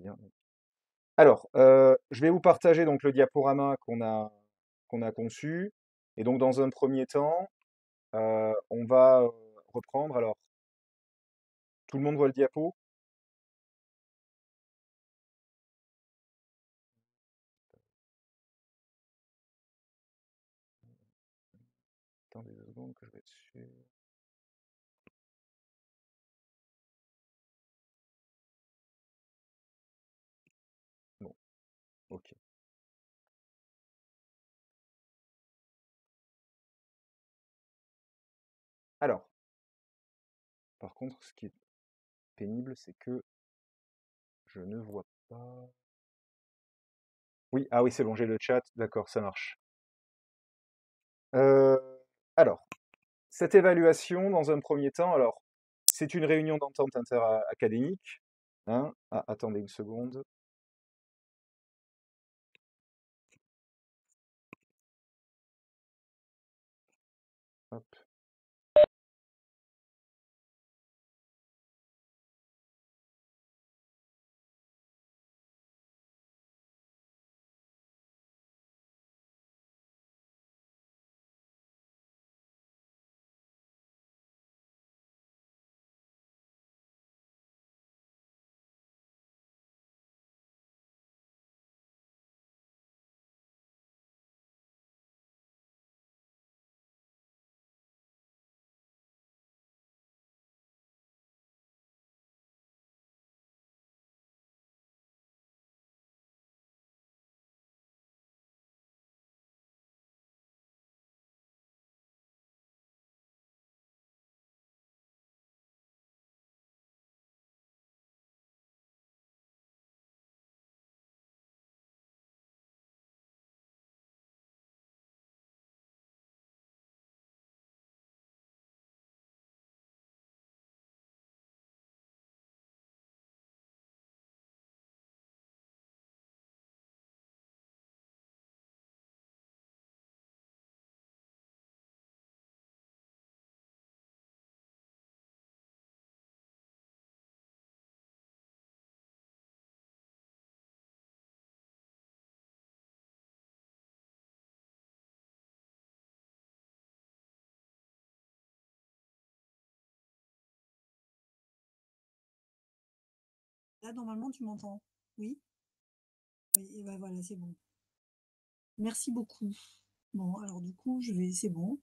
bien. Alors, je vais vous partager donc le diaporama qu'on a conçu. Et donc, dans un premier temps, on va reprendre. Alors, tout le monde voit le diapo? Attendez 2 secondes que je vais dessus. Bon, ok. Alors, par contre, ce qui est pénible, c'est que je ne vois pas. Oui, ah oui, c'est bon, j'ai le chat. D'accord, ça marche. Euh, alors, cette évaluation, dans un premier temps, alors, c'est une réunion d'entente interacadémique. Hein. Ah, attendez une seconde. Hop. Là, normalement, tu m'entends? Oui? Oui, et ben voilà, c'est bon. Merci beaucoup. Bon, alors du coup, c'est bon.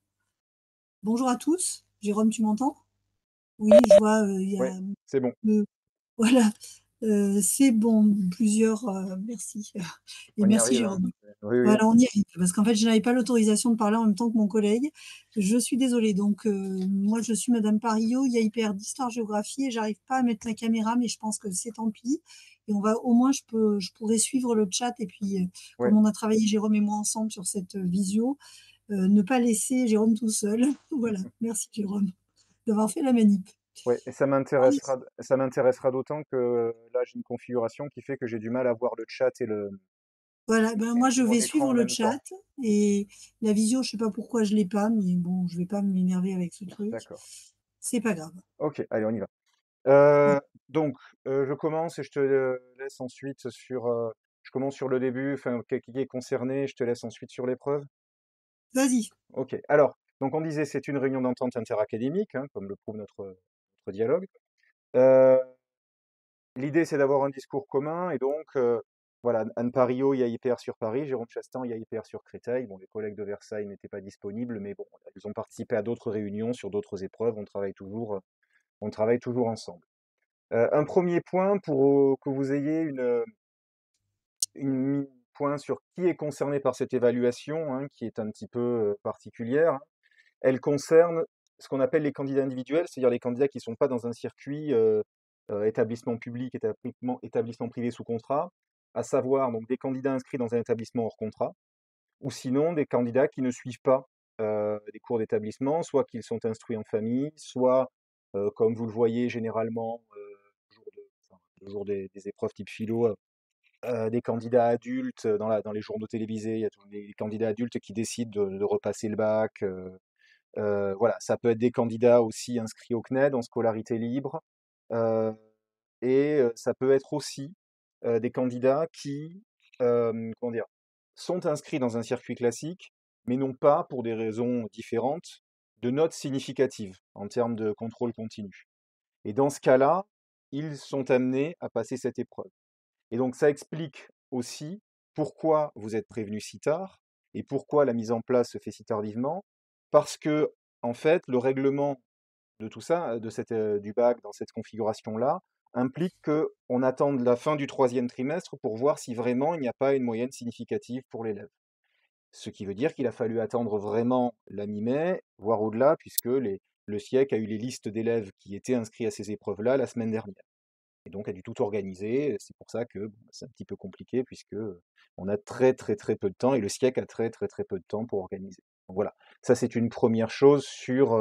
Bonjour à tous. Jérôme, tu m'entends? Oui, je vois, il y Ouais, a, c'est bon. voilà, c'est bon, plusieurs, merci. Et On y merci arrive, hein. Jérôme. Oui, oui. Voilà, on y arrive, parce qu'en fait, je n'avais pas l'autorisation de parler en même temps que mon collègue. Je suis désolée. Donc, moi, je suis Madame Parillo, il y a hyper d'histoire-géographie et j'arrive pas à mettre la caméra, mais je pense que c'est tant pis. Et au moins, je pourrais suivre le chat et puis, Ouais, comme on a travaillé Jérôme et moi ensemble sur cette visio, ne pas laisser Jérôme tout seul. Voilà, merci Jérôme d'avoir fait la manip. ouais. Et ça m'intéressera d'autant que là, j'ai une configuration qui fait que j'ai du mal à voir le chat Voilà, ben moi je et mon vais écran suivre en le même chat temps. et la visio, je sais pas pourquoi je l'ai pas, mais bon, je vais pas m'énerver avec ce truc. D'accord. C'est pas grave. Ok, allez, on y va. Ouais. Donc, je commence et je te laisse ensuite sur. Je commence sur le début, enfin, qui est concerné, je te laisse ensuite sur l'épreuve. Vas-y. Ok. Alors, donc on disait c'est une réunion d'entente interacadémique, hein, comme le prouve notre dialogue. Euh, L'idée, c'est d'avoir un discours commun, et donc, voilà, Anne Parillo, il y a IPR sur Paris, Jérôme Chastan, il y a IPR sur Créteil. Bon, les collègues de Versailles n'étaient pas disponibles, mais bon, ils ont participé à d'autres réunions sur d'autres épreuves, on travaille toujours ensemble. Un premier point pour que vous ayez une point sur qui est concerné par cette évaluation, hein, qui est un petit peu particulière. Elle concerne ce qu'on appelle les candidats individuels, c'est-à-dire les candidats qui ne sont pas dans un circuit établissement public, établissement privé sous contrat, à savoir donc des candidats inscrits dans un établissement hors contrat, ou sinon des candidats qui ne suivent pas des cours d'établissement, soit qu'ils sont instruits en famille, soit, comme vous le voyez généralement le jour des épreuves type philo, des candidats adultes dans les journaux télévisés, il y a tous les candidats adultes qui décident de repasser le bac. Voilà, ça peut être des candidats aussi inscrits au CNED en scolarité libre. euh, et ça peut être aussi des candidats qui, comment dire, sont inscrits dans un circuit classique, mais n'ont pas, pour des raisons différentes, de notes significatives en termes de contrôle continu. Et dans ce cas-là, ils sont amenés à passer cette épreuve. Et donc ça explique aussi pourquoi vous êtes prévenu si tard et pourquoi la mise en place se fait si tardivement, parce que en fait, le règlement de tout ça, du bac dans cette configuration-là, implique qu'on attende la fin du troisième trimestre pour voir si vraiment il n'y a pas une moyenne significative pour l'élève. Ce qui veut dire qu'il a fallu attendre vraiment la mi-mai, voire au-delà, puisque le SIEC a eu les listes d'élèves qui étaient inscrits à ces épreuves-là la semaine dernière. Et donc a dû tout organiser. C'est pour ça que bon, c'est un petit peu compliqué, puisque on a très très très peu de temps, et le SIEC a très très très peu de temps pour organiser. Donc voilà, ça c'est une première chose sur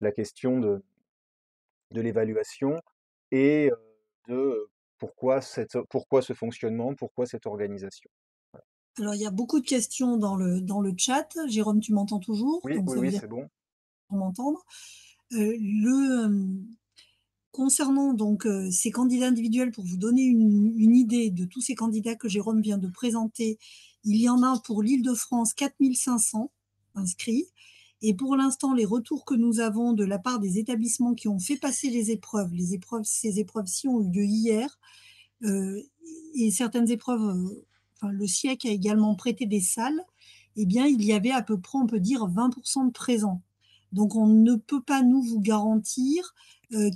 la question de l'évaluation et de pourquoi ce fonctionnement, pourquoi cette organisation. Voilà. Alors, il y a beaucoup de questions dans le chat. Jérôme, tu m'entends toujours? Oui, Donc, oui, ça veut oui, dire c'est bon. qu'on m'entendre. Concernant donc ces candidats individuels, pour vous donner une idée de tous ces candidats que Jérôme vient de présenter, il y en a pour l'Île-de-France 4500 inscrits. Et pour l'instant, les retours que nous avons de la part des établissements qui ont fait passer ces épreuves-ci ont eu lieu hier, et certaines épreuves, enfin, le SIEC a également prêté des salles, eh bien, il y avait à peu près, on peut dire, 20% de présents. Donc, on ne peut pas, nous, vous garantir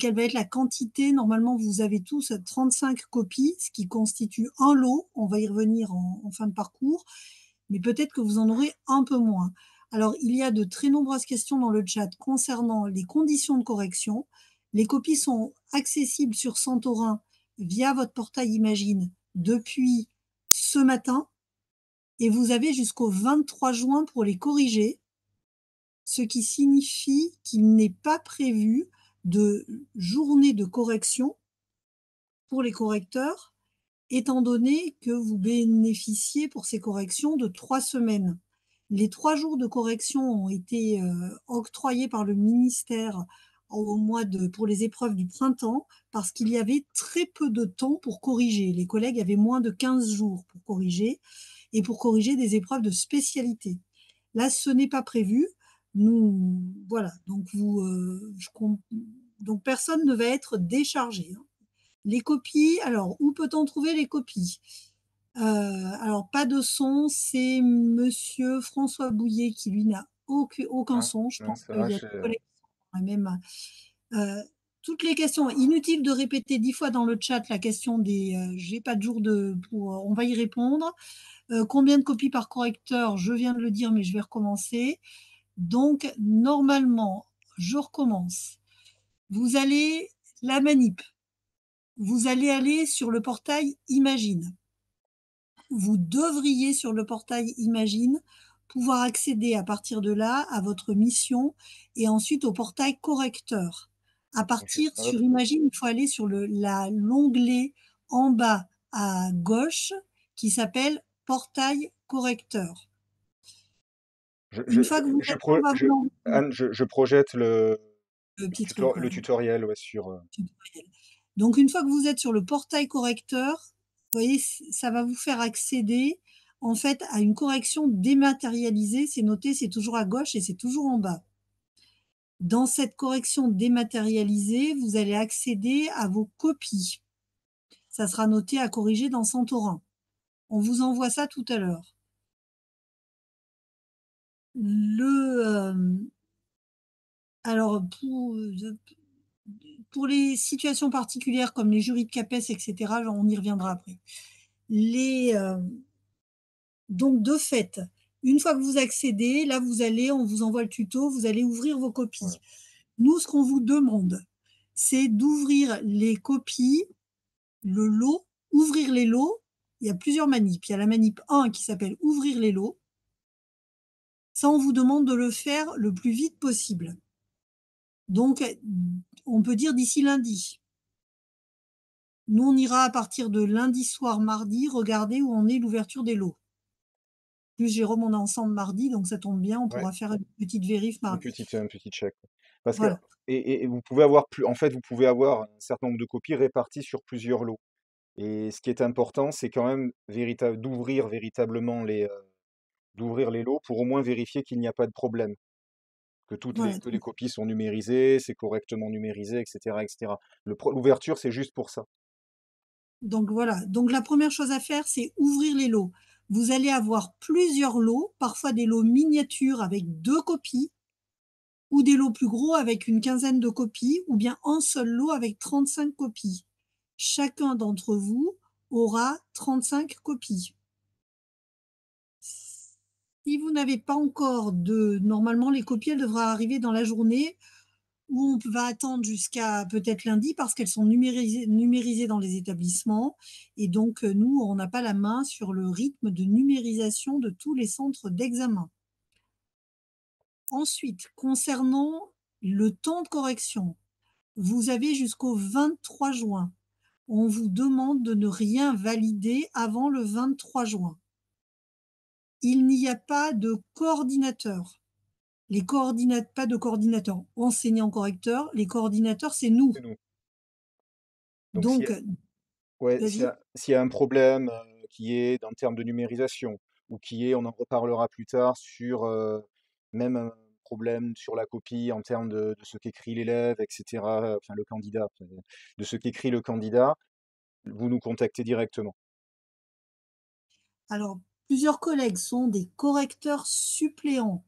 quelle va être la quantité. Normalement, vous avez tous 35 copies, ce qui constitue un lot. On va y revenir en fin de parcours, mais peut-être que vous en aurez un peu moins. Alors, il y a de très nombreuses questions dans le chat concernant les conditions de correction. Les copies sont accessibles sur Santorin via votre portail Imagine depuis ce matin, et vous avez jusqu'au 23 juin pour les corriger, ce qui signifie qu'il n'est pas prévu de journée de correction pour les correcteurs, étant donné que vous bénéficiez pour ces corrections de 3 semaines. Les 3 jours de correction ont été octroyés par le ministère pour les épreuves du printemps, parce qu'il y avait très peu de temps pour corriger. Les collègues avaient moins de 15 jours pour corriger, et pour corriger des épreuves de spécialité. Là, ce n'est pas prévu. Nous, voilà, donc personne ne va être déchargé. Les copies, alors, où peut-on trouver les copies? Alors, pas de son, c'est monsieur François Bouillet qui, lui, n'a aucun Ah, son. Je pense mince, qu'il ah, y a des collègues qui sont même. Toutes les questions, inutile de répéter 10 fois dans le chat la question des j'ai pas de jour on va y répondre. Combien de copies par correcteur? Je viens de le dire, mais je vais recommencer. Donc, normalement, je recommence. Vous allez, la manip, vous allez aller sur le portail Imagine. Vous devriez, sur le portail Imagine, pouvoir accéder à partir de là à votre mission et ensuite au portail correcteur. À partir hop, sur Imagine, il faut aller sur l'onglet en bas à gauche qui s'appelle portail correcteur. je, je, Une fois que vous êtes, on va vous l'envoyer, Anne, je projette le petit truc. le tutoriel ouais, sur. Donc, une fois que vous êtes sur le portail correcteur, vous voyez, ça va vous faire accéder en fait à une correction dématérialisée. C'est noté, c'est toujours à gauche et c'est toujours en bas. Dans cette correction dématérialisée, vous allez accéder à vos copies. Ça sera noté à corriger dans Santorin. On vous envoie ça tout à l'heure. Alors, pour les situations particulières comme les jurys de CAPES, etc., on y reviendra après. Donc, de fait, une fois que vous accédez, là, on vous envoie le tuto, vous allez ouvrir vos copies. Voilà. Nous, ce qu'on vous demande, c'est d'ouvrir les copies, le lot, ouvrir les lots. Il y a plusieurs manips. Il y a la manip 1 qui s'appelle ouvrir les lots. Ça, on vous demande de le faire le plus vite possible. Donc, on peut dire d'ici lundi. Nous, on ira à partir de lundi soir, mardi, regarder où en est l'ouverture des lots. Plus Jérôme, on est ensemble mardi, donc ça tombe bien, on Ouais, pourra faire une petite vérif un mardi. petit check. Parce que, Voilà. et vous pouvez avoir en fait, vous pouvez avoir un certain nombre de copies réparties sur plusieurs lots. Et ce qui est important, c'est quand même d'ouvrir véritablement d'ouvrir les lots pour au moins vérifier qu'il n'y a pas de problème, Voilà. que les copies sont numérisées, c'est correctement numérisé, etc., etc. L'ouverture, c'est juste pour ça. Donc voilà. Donc la première chose à faire, c'est ouvrir les lots. Vous allez avoir plusieurs lots, parfois des lots miniatures avec 2 copies, ou des lots plus gros avec une quinzaine de copies, ou bien un seul lot avec 35 copies. Chacun d'entre vous aura 35 copies. Si vous n'avez pas encore normalement, les copies, elles devraient arriver dans la journée, ou on va attendre jusqu'à peut-être lundi parce qu'elles sont numérisées dans les établissements. Et donc, nous, on n'a pas la main sur le rythme de numérisation de tous les centres d'examen. Ensuite, concernant le temps de correction, vous avez jusqu'au 23 juin. On vous demande de ne rien valider avant le 23 juin. Il n'y a pas de coordinateur. Pas de coordinateur enseignant-correcteur. Les coordinateurs, c'est nous. C'est nous. Donc, Donc, ouais, vas-y. s'il y a un problème qui est en termes de numérisation, ou qui est, on en reparlera plus tard, sur même un problème sur la copie en termes de ce qu'écrit l'élève, etc., enfin le candidat, de ce qu'écrit le candidat, vous nous contactez directement. Alors, plusieurs collègues sont des correcteurs suppléants.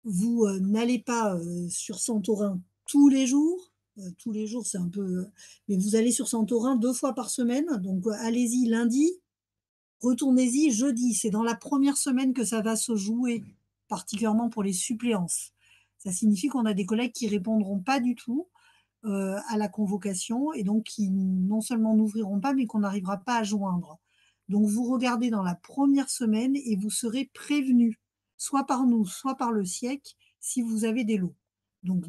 Vous n'allez pas sur Santorin tous les jours. Tous les jours, c'est un peu. Mais vous allez sur Santorin 2 fois par semaine. Donc, allez-y lundi, retournez-y jeudi. C'est dans la première semaine que ça va se jouer, particulièrement pour les suppléances. Ça signifie qu'on a des collègues qui répondront pas du tout à la convocation et donc qui non seulement n'ouvriront pas, mais qu'on n'arrivera pas à joindre. Donc vous regardez dans la première semaine et vous serez prévenu, soit par nous, soit par le SIEC, si vous avez des lots. Donc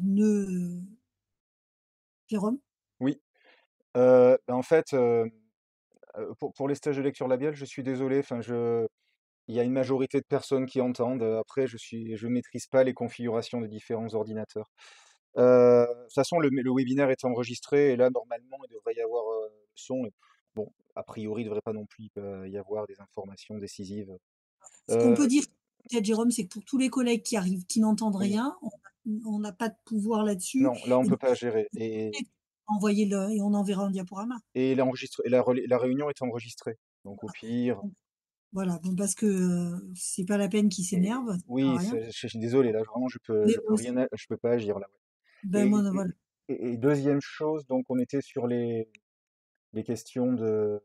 Jérôme, Oui, en fait, pour les stages de lecture labiale, je suis désolé, enfin, il y a une majorité de personnes qui entendent. Après, je maîtrise pas les configurations des différents ordinateurs. De toute façon, le webinaire est enregistré et là, normalement, il devrait y avoir le son. Bon, a priori, il ne devrait pas non plus y avoir des informations décisives. ce qu'on Euh, peut dire, peut-être Jérôme, c'est que pour tous les collègues qui arrivent, qui n'entendent oui, rien, on n'a pas de pouvoir là-dessus. non, là, on Et peut donc, pas gérer. envoyez-le et on enverra un diaporama. La réunion est enregistrée. Donc, au pire, Voilà, bon, parce que c'est pas la peine qu'ils s'énervent, ça sert à oui, rien. je suis désolé. Là, vraiment, Mais je peux moi rien, aussi. je peux pas agir là. Ouais. Ben moi, voilà. Et deuxième chose, donc, on était sur les questions de,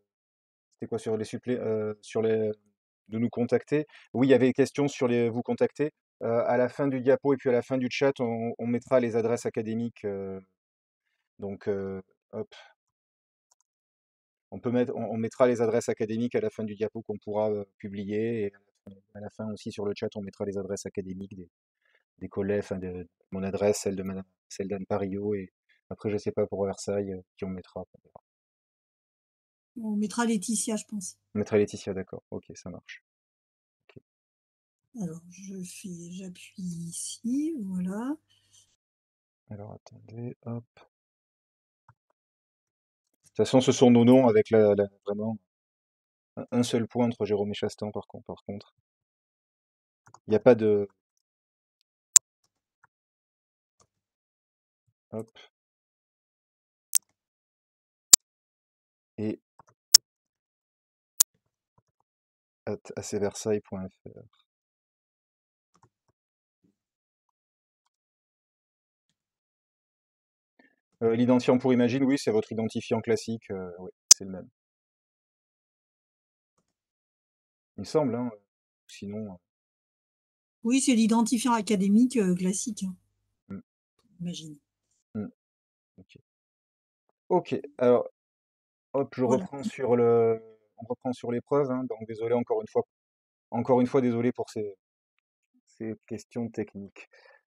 c'était quoi sur les sur les de nous contacter. Oui, il y avait des questions sur les vous contacter. À la fin du diapo et puis à la fin du chat, on mettra les adresses académiques. Donc, hop, on mettra les adresses académiques à la fin du diapo qu'on pourra publier. Et à la fin aussi sur le chat, on mettra les adresses académiques des collègues, enfin de mon adresse, celle d'Anne Parillo. Et après, je sais pas pour Versailles qui on mettra. On mettra Laetitia, je pense. On mettra Laetitia, d'accord. Ok, ça marche. Ok. Alors, j'appuie ici, voilà. Alors attendez, hop. De toute façon, ce sont nos noms avec vraiment un seul point entre Jérôme et Chastain, par contre. Il n'y a pas de. Hop. Et acversailles.fr. L'identifiant pour Imagine, oui, c'est votre identifiant classique. Oui, c'est le même. Il me semble, hein. Sinon, Oui, c'est l'identifiant académique classique, hein, hmm, imagine. hmm, ok. Ok, alors, hop, Voilà. on reprend sur l'épreuve, hein. Donc désolé encore une fois, désolé pour ces questions techniques.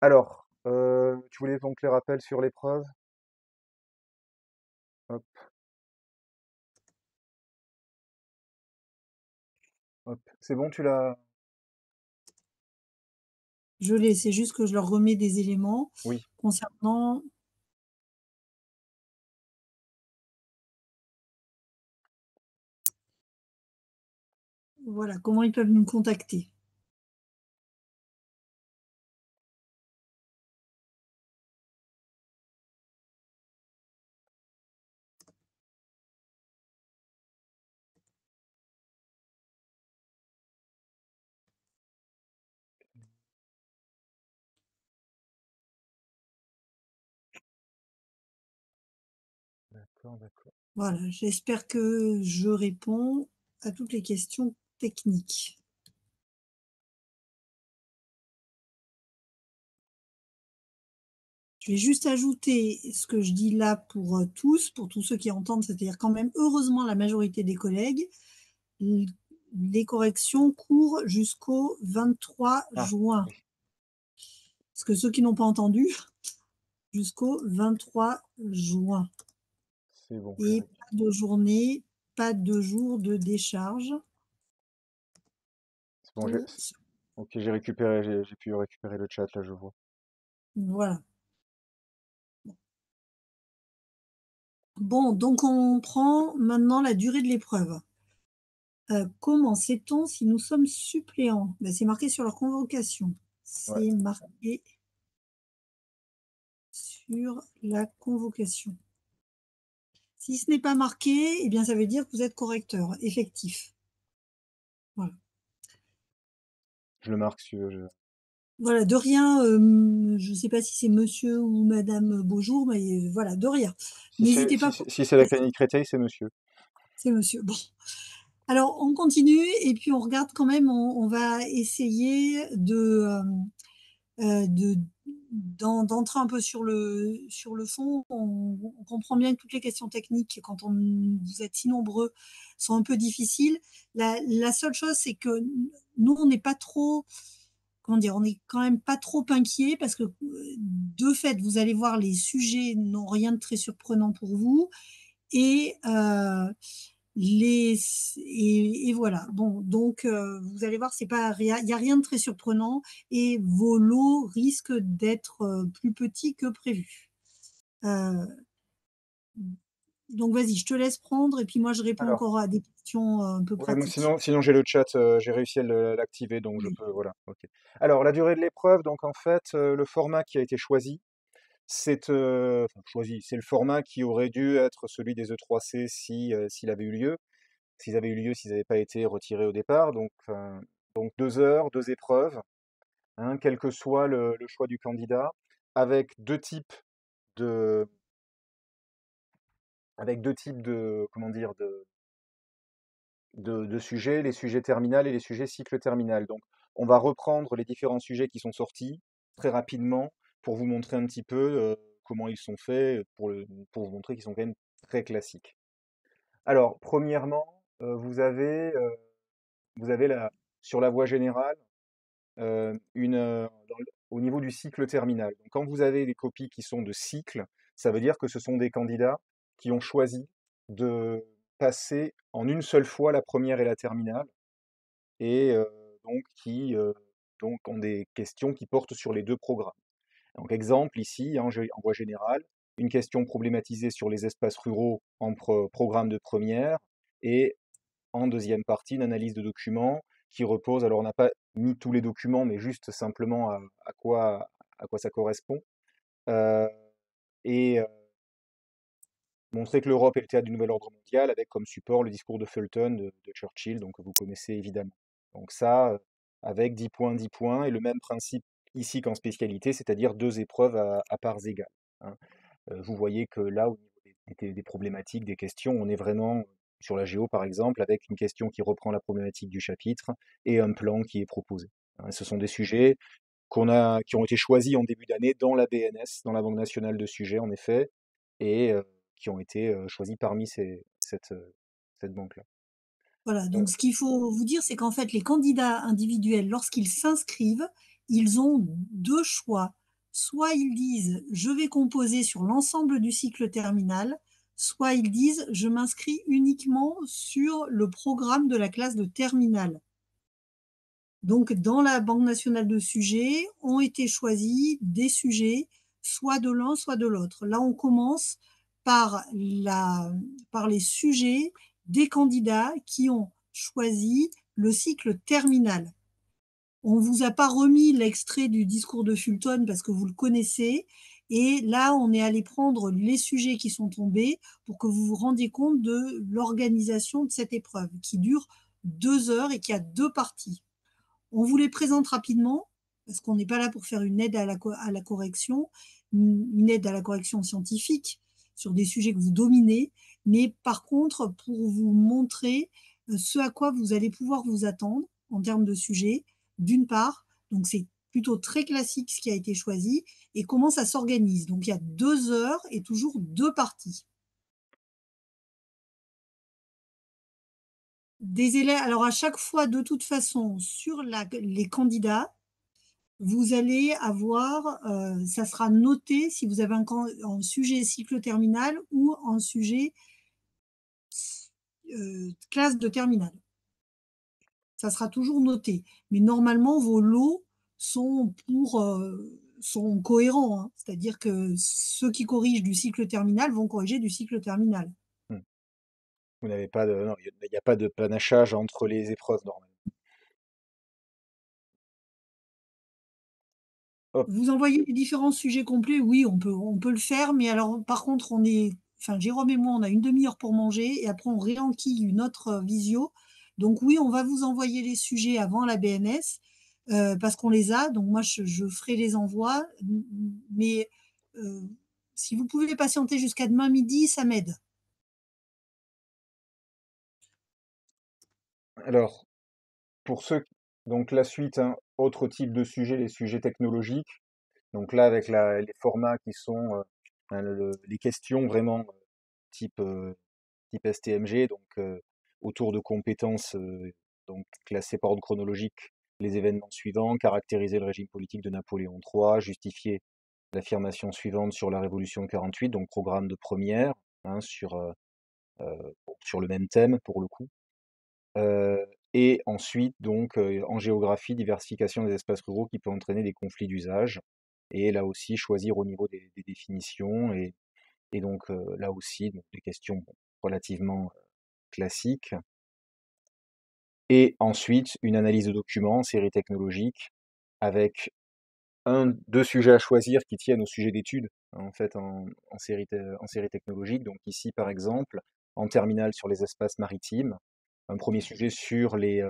Alors, tu voulais donc les rappels sur l'épreuve? Hop, hop. C'est bon, tu l'as? Je l'ai, c'est juste que je leur remets des éléments Oui. concernant. voilà, comment ils peuvent nous contacter. D'accord, d'accord. Voilà, j'espère que je réponds à toutes les questions techniques. Je vais juste ajouter ce que je dis là pour tous ceux qui entendent, c'est-à-dire quand même, heureusement, la majorité des collègues, l les corrections courent jusqu'au 23 Ah, juin. oui, Parce que ceux qui n'ont pas entendu, jusqu'au 23 juin c'est bon, et pas de journée, pas de jour de décharge c'est bon, pour ok, j'ai pu récupérer le chat, là, je vois. voilà. Bon, donc on prend maintenant la durée de l'épreuve. Comment sait-on si nous sommes suppléants? Ben, c'est marqué sur leur convocation. Ouais, C'est marqué sur la convocation. Si ce n'est pas marqué, eh bien ça veut dire que vous êtes correcteur effectif. Voilà. je le marque sur, Voilà, de rien, je ne sais pas si c'est monsieur ou madame Beaujour, mais voilà, de rien. N'hésitez pas pour si c'est la clinique Créteil, c'est monsieur. c'est monsieur. Bon, alors on continue et puis on regarde quand même, on va essayer de d'entrer un peu sur le fond. On comprend bien que toutes les questions techniques, quand vous êtes si nombreux, sont un peu difficiles. La seule chose, c'est que nous, on n'est pas trop, comment dire, on est quand même pas trop inquiet parce que de fait, vous allez voir, les sujets n'ont rien de très surprenant pour vous et les et voilà. Bon, donc vous allez voir, c'est pas rien, il y a rien de très surprenant et vos lots risquent d'être, plus petits que prévu. Heu, donc vas-y, je te laisse prendre et puis moi je réponds Alors, encore à des questions, un peu ouais, moi, pratiques. sinon j'ai le chat, j'ai réussi à l'activer, donc je Oui. peux, voilà, ok. Alors, la durée de l'épreuve, donc en fait, le format qui a été choisi, enfin, choisi, c'est le format qui aurait dû être celui des E3C si, s'il avait eu lieu, s'ils n'avaient pas été retirés au départ. Donc 2 heures, 2 épreuves, hein, quel que soit le choix du candidat, avec de, comment dire, de sujets, les sujets terminales et les sujets cycle terminal. Donc, on va reprendre les différents sujets qui sont sortis très rapidement pour vous montrer un petit peu comment ils sont faits, pour vous montrer qu'ils sont quand même très classiques. Alors, premièrement, vous avez sur la voie générale, au niveau du cycle terminal. Donc, quand vous avez des copies qui sont de cycle, ça veut dire que ce sont des candidats qui ont choisi de passer en une seule fois la première et la terminale, et donc ont des questions qui portent sur les deux programmes. Donc, exemple ici, en voie générale, une question problématisée sur les espaces ruraux en programme de première, et en deuxième partie, une analyse de documents qui repose, alors on n'a pas mis tous les documents, mais juste simplement à quoi ça correspond, euh, et montrer que l'Europe est le théâtre du nouvel ordre mondial, avec comme support le discours de Fulton de Churchill, donc que vous connaissez évidemment. Donc ça, avec 10 points, 10 points, et le même principe ici qu'en spécialité, c'est-à-dire 2 épreuves à parts égales, hein. Vous voyez que là, au niveau des problématiques, des questions, on est vraiment sur la géo, par exemple, avec une question qui reprend la problématique du chapitre et un plan qui est proposé, hein. Ce sont des sujets qui ont été choisis en début d'année dans la BNS, dans la Banque nationale de sujets, en effet, et qui ont été choisis parmi cette banque-là. Voilà, Euh, donc ce qu'il faut vous dire, c'est qu'en fait, les candidats individuels, lorsqu'ils s'inscrivent, ils ont 2 choix. Soit ils disent: «Je vais composer sur l'ensemble du cycle terminal», soit ils disent: «Je m'inscris uniquement sur le programme de la classe de terminale». Donc dans la banque nationale de sujets, ont été choisis des sujets, soit de l'un, soit de l'autre. Là, on commence par la par les sujets des candidats qui ont choisi le cycle terminal. On ne vous a pas remis l'extrait du discours de Fulton parce que vous le connaissez. Et là, on est allé prendre les sujets qui sont tombés pour que vous vous rendiez compte de l'organisation de cette épreuve qui dure 2 heures et qui a 2 parties. On vous les présente rapidement parce qu'on n'est pas là pour faire une aide à la correction, une aide à la correction scientifique sur des sujets que vous dominez, mais par contre pour vous montrer ce à quoi vous allez pouvoir vous attendre en termes de sujets, d'une part, donc c'est plutôt très classique ce qui a été choisi, et comment ça s'organise. Donc il y a 2 heures et toujours 2 parties. Des élèves, alors à chaque fois, de toute façon, sur les candidats, vous allez avoir, ça sera noté si vous avez un sujet cycle terminal ou un sujet classe de terminale. Ça sera toujours noté. Mais normalement, vos lots sont sont cohérents, hein. C'est-à-dire que ceux qui corrigent du cycle terminal vont corriger du cycle terminal. Hmm. Vous n'avez pas de, non, il n'y a pas de panachage entre les épreuves normalement. Hop. Vous envoyez les différents sujets complets, oui, on peut le faire, mais alors par contre, enfin Jérôme et moi, on a une demi-heure pour manger et après on réenquille une autre visio. Donc oui, on va vous envoyer les sujets avant la BNS parce qu'on les a. Donc moi, je ferai les envois, mais euh, si vous pouvez patienter jusqu'à demain midi, ça m'aide. Alors, pour ceux, donc la suite, hein, autre type de sujet, les sujets technologiques. Donc là, avec les formats qui sont hein, les questions vraiment type, type STMG, donc autour de compétences donc classées par ordre chronologique, les événements suivants, caractériser le régime politique de Napoléon III, justifier l'affirmation suivante sur la Révolution 48, donc programme de première, hein, sur le même thème pour le coup. Et ensuite, donc, en géographie, diversification des espaces ruraux qui peut entraîner des conflits d'usage. Et là aussi, choisir au niveau des définitions. Et donc, là aussi, donc, des questions bon, relativement classiques. Et ensuite, une analyse de documents, série technologique, avec deux sujets à choisir qui tiennent au sujet d'étude, en fait, en série technologique. Donc ici, par exemple, en terminale sur les espaces maritimes, un premier sujet sur les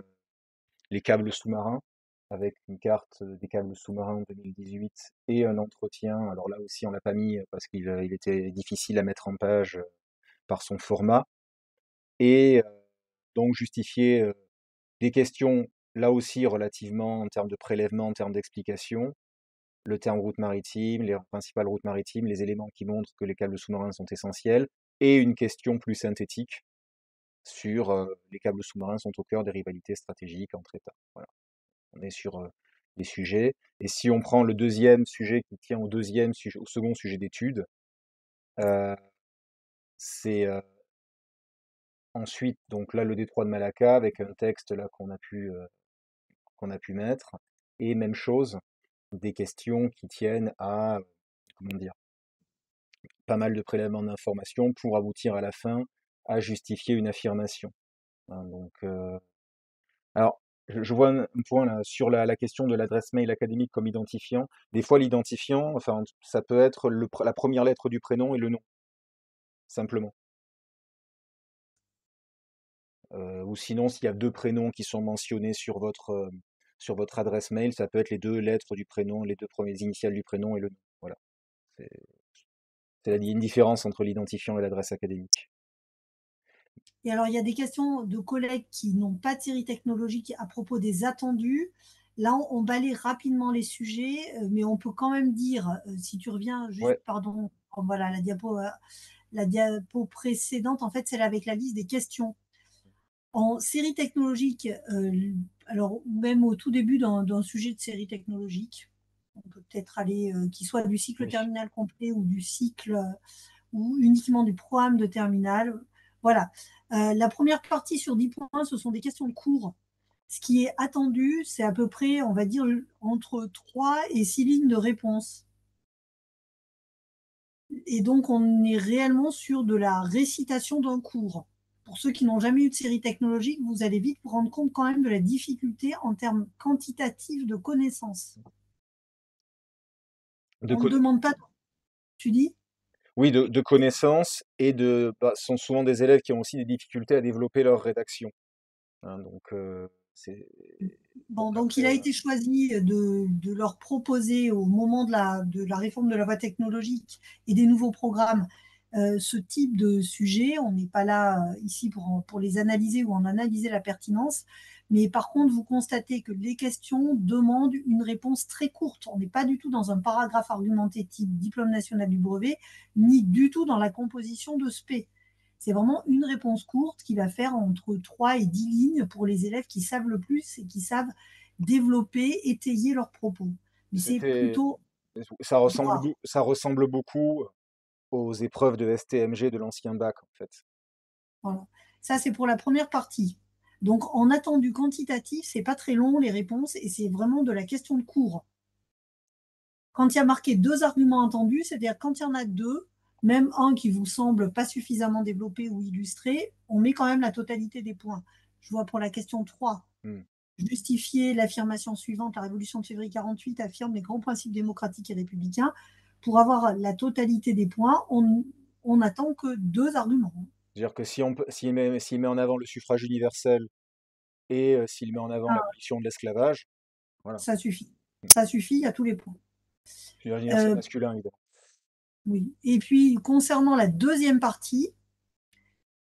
câbles sous-marins, avec une carte des câbles sous-marins 2018 et un entretien. Alors là aussi, on l'a pas mis parce qu'il était difficile à mettre en page par son format. Et donc justifier des questions, là aussi, relativement en termes de prélèvement, en termes d'explication, le terme route maritime, les principales routes maritimes, les éléments qui montrent que les câbles sous-marins sont essentiels, et une question plus synthétique sur les câbles sous-marins sont au cœur des rivalités stratégiques entre États. Voilà. On est sur les sujets. Et si on prend le deuxième sujet qui tient au second sujet d'étude, c'est ensuite donc là le détroit de Malacca avec un texte là qu'on a pu mettre. Et même chose, des questions qui tiennent à comment dire pas mal de prélèvements d'informations pour aboutir à la fin à justifier une affirmation. Hein, donc, alors, je vois un point là sur la question de l'adresse mail académique comme identifiant. Des fois, l'identifiant, enfin, ça peut être la première lettre du prénom et le nom, simplement. Ou sinon, s'il y a deux prénoms qui sont mentionnés sur votre adresse mail, ça peut être les deux lettres du prénom, les deux premières initiales du prénom et le nom. Voilà. C'est une différence entre l'identifiant et l'adresse académique. Et alors, il y a des questions de collègues qui n'ont pas de série technologique à propos des attendus. Là, on balaye rapidement les sujets, mais on peut quand même dire, si tu reviens juste, Ouais, pardon, voilà, la diapo précédente, en fait, celle avec la liste des questions. En série technologique, alors même au tout début d'un sujet de série technologique, on peut peut-être aller, qu'il soit du cycle oui. terminal complet ou du cycle ou uniquement du programme de terminal. Voilà. La première partie sur 10 points, ce sont des questions de cours. Ce qui est attendu, c'est à peu près, on va dire, entre 3 et 6 lignes de réponse. Et donc, on est réellement sur de la récitation d'un cours. pour ceux qui n'ont jamais eu de série technologique, vous allez vite vous rendre compte quand même de la difficulté en termes quantitatifs de connaissances. On ne demande pas, tu dis? Oui, de connaissances et ce sont souvent des élèves qui ont aussi des difficultés à développer leur rédaction. Hein, donc, c'est. Donc Bon, donc il après, a été choisi de leur proposer au moment de la réforme de la voie technologique et des nouveaux programmes ce type de sujet. On n'est pas là ici pour les analyser ou en analyser la pertinence. Mais par contre, vous constatez que les questions demandent une réponse très courte. On n'est pas du tout dans un paragraphe argumenté type diplôme national du brevet, ni du tout dans la composition de SP. C'est vraiment une réponse courte qui va faire entre 3 et 10 lignes pour les élèves qui savent le plus et qui savent développer, étayer leurs propos. Mais c'est c'était, plutôt rare. ça ressemble beaucoup aux épreuves de STMG de l'ancien bac, en fait. Voilà. Ça, c'est pour la première partie. Donc, en attendu quantitatif, c'est pas très long les réponses et c'est vraiment de la question de cours. Quand il y a marqué deux arguments entendus, c'est-à-dire quand il y en a deux, même un qui vous semble pas suffisamment développé ou illustré, on met quand même la totalité des points. Je vois pour la question 3. Hmm. Justifier l'affirmation suivante, la Révolution de février 48 affirme les grands principes démocratiques et républicains. Pour avoir la totalité des points, on n'attend que deux arguments. C'est-à-dire que s'il met en avant le suffrage universel et s'il met en avant Ah, l'abolition de l'esclavage, voilà. ça suffit. Ça suffit, il y a tous les points. Suffrage universel Euh, masculin, évidemment. oui. Et puis, concernant la deuxième partie,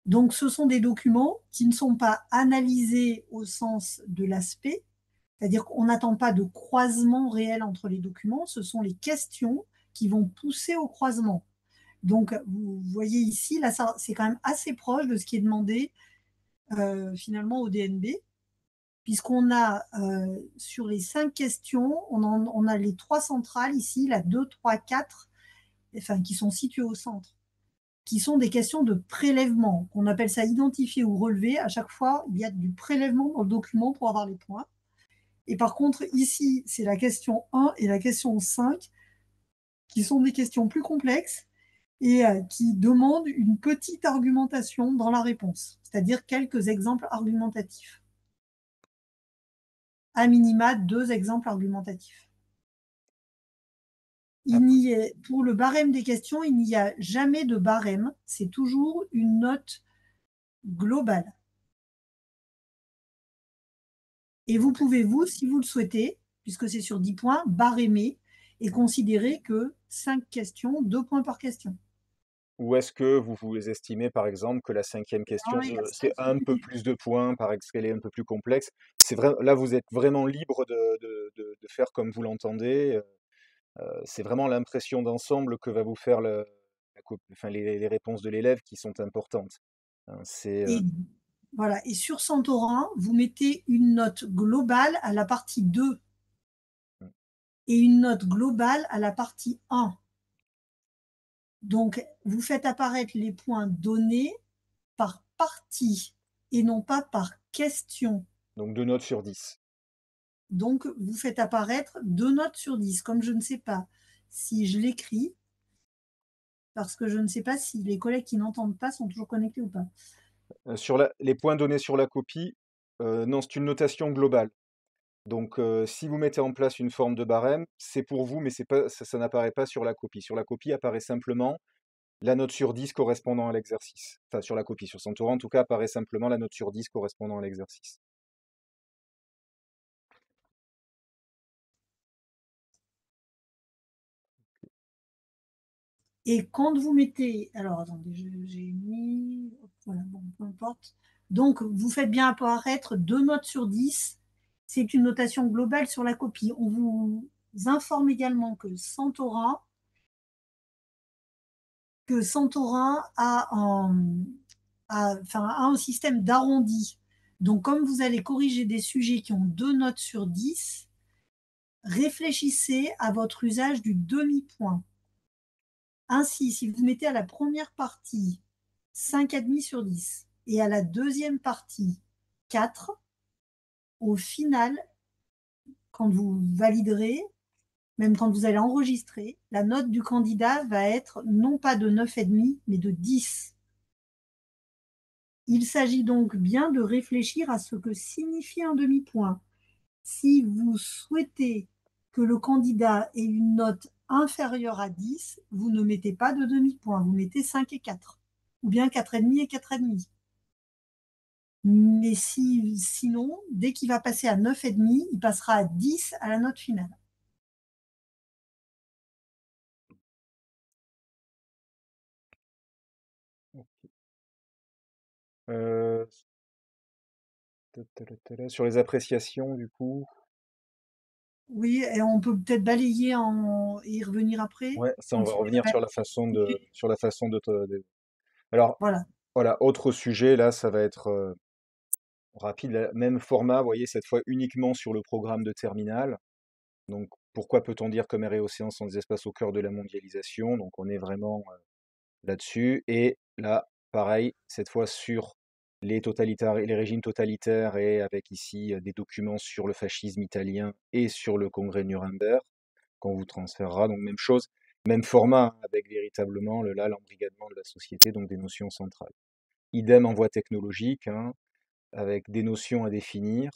donc ce sont des documents qui ne sont pas analysés au sens de l'aspect, c'est-à-dire qu'on n'attend pas de croisement réel entre les documents, ce sont les questions qui vont pousser au croisement. Donc, vous voyez ici, là, c'est quand même assez proche de ce qui est demandé finalement au DNB, puisqu'on a sur les 5 questions, on a les 3 centrales ici, la 2, 3, 4, enfin, qui sont situées au centre, qui sont des questions de prélèvement. On appelle ça identifier ou relever. À chaque fois, il y a du prélèvement dans le document pour avoir les points. Et par contre, ici, c'est la question 1 et la question 5 qui sont des questions plus complexes et qui demandent une petite argumentation dans la réponse, c'est-à-dire quelques exemples argumentatifs. À minima, 2 exemples argumentatifs. Pour le barème des questions, il n'y a jamais de barème, c'est toujours une note globale. Et vous pouvez, vous, si vous le souhaitez, puisque c'est sur 10 points, barémer et considérer que 5 questions, 2 points par question. Ou est-ce que vous estimez, par exemple, que la cinquième question, Ah, il y a c'est 5 qui un peu plus de points parce qu'elle est un peu plus complexe? Là, vous êtes vraiment libre de faire comme vous l'entendez. C'est vraiment l'impression d'ensemble que va vous faire enfin, les réponses de l'élève qui sont importantes. Hein, Et voilà. Et sur Santorin, vous mettez une note globale à la partie 2 et une note globale à la partie 1. Donc, vous faites apparaître les points donnés par partie et non pas par question. donc 2 notes sur 10. Donc, vous faites apparaître 2 notes sur 10. Comme je ne sais pas si je l'écris, parce que je ne sais pas si les collègues qui n'entendent pas sont toujours connectés ou pas. Les points donnés sur la copie, non, c'est une notation globale. Donc, si vous mettez en place une forme de barème, c'est pour vous, mais c'est pas, ça n'apparaît pas sur la copie. Sur la copie apparaît simplement la note sur 10 correspondant à l'exercice. Enfin, sur la copie. Sur Centauro, en tout cas, apparaît simplement la note sur 10 correspondant à l'exercice. Et quand vous mettez, alors attendez, j'ai mis, voilà, bon, peu importe. Donc, vous faites bien apparaître 2 notes sur 10. C'est une notation globale sur la copie. On vous informe également que Santorin enfin, a un système d'arrondi. Donc, comme vous allez corriger des sujets qui ont 2 notes sur 10, réfléchissez à votre usage du demi-point. Ainsi, si vous mettez à la première partie 5,5 sur 10 et à la deuxième partie 4, au final, quand vous validerez, même quand vous allez enregistrer, la note du candidat va être non pas de 9,5, mais de 10. Il s'agit donc bien de réfléchir à ce que signifie un demi-point. Si vous souhaitez que le candidat ait une note inférieure à 10, vous ne mettez pas de demi-point, vous mettez 5 et 4, ou bien 4,5 et 4,5. Mais sinon, dès qu'il va passer à 9,5, il passera à 10 à la note finale. Euh, Sur les appréciations, du coup, Oui, et on peut peut-être balayer et y revenir après. ouais, ça, on va Continuer revenir à sur la façon Alors, Voilà. voilà, autre sujet, là, ça va être rapide, même format, vous voyez, cette fois uniquement sur le programme de terminale. Donc, pourquoi peut-on dire que mer et océan sont des espaces au cœur de la mondialisation? Donc, on est vraiment là-dessus. Et là, pareil, cette fois sur les totalitaires, les régimes totalitaires et avec ici des documents sur le fascisme italien et sur le congrès de Nuremberg qu'on vous transférera. Donc, même chose, même format, hein, avec véritablement là l'embrigadement de la société, donc des notions centrales. Idem en voie technologique, hein, avec des notions à définir,